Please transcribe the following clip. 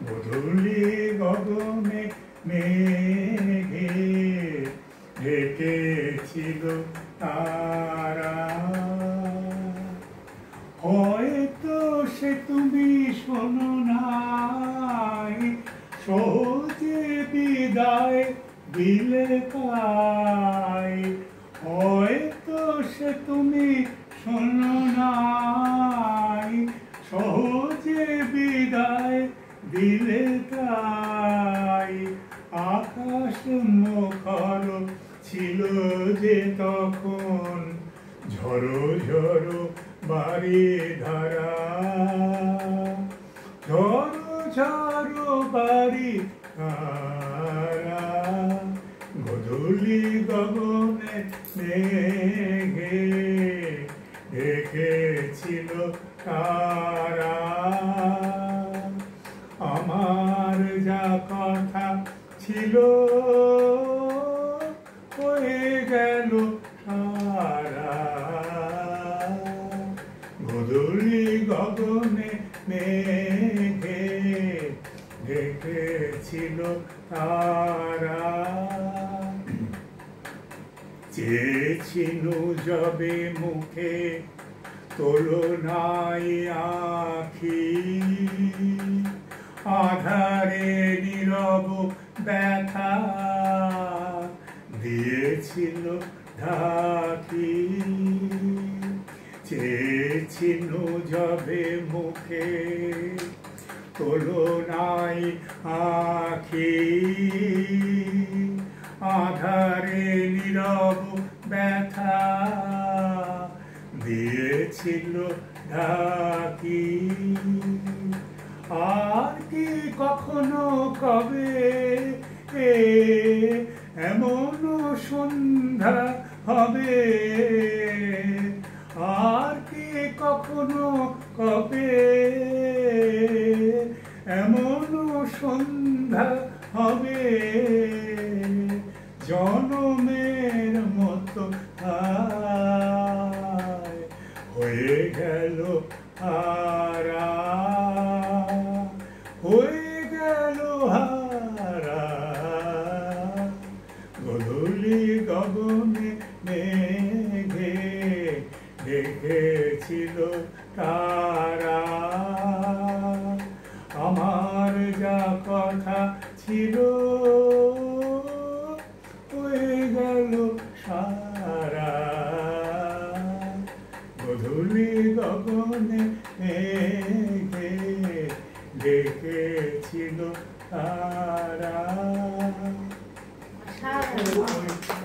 গোধূলি গগনে মেঘে ঢেকেছিল তারা। হয়তো সে তুমি শোনো নাই, সহজে বিদায় দিলে তাই। হয়তো সে তুমি শোনো নাই, সহজে বিদায় দিলে তাই। আকাশ মুখর ছিল যে তখন, ঝড়ো ঝড়ো বাড়ি ধারা। ঝড়ো ঝড়ো বাড়ি ধারা। গোধূলি গগনে মেঘে ঢেকেছিল তারা। আমার যা কথা ছিল হয়ে গেল সারা। গোধূলি গগনে মেঘে ঢেকেছিল তারা। চেয়েছিনু যবে মুখে তোলো নাই আখি, আধারে নীরব ব্যথা দিয়েছিল ঢাকি। চেয়েছিনু যবে মুখে তোলো নাই আখি, আধারে নীরব ব্যথা দিয়েছিল ঢাকি। আর কি কখনো কবে এমন সন্ধ্যা হবে? আর কি কখনো কবে এমন সন্ধ্যা হবে? জনমের মতো হয়ে গেল হারা, হয়ে গেল হারা। গোধূলি গগনে মেঘে ঢেকেছিল তারা। আমার যা কথা ছিল হয়ে গেল সারা। গোধূলি গগনে মেঘে ঢেকেছিল তারা।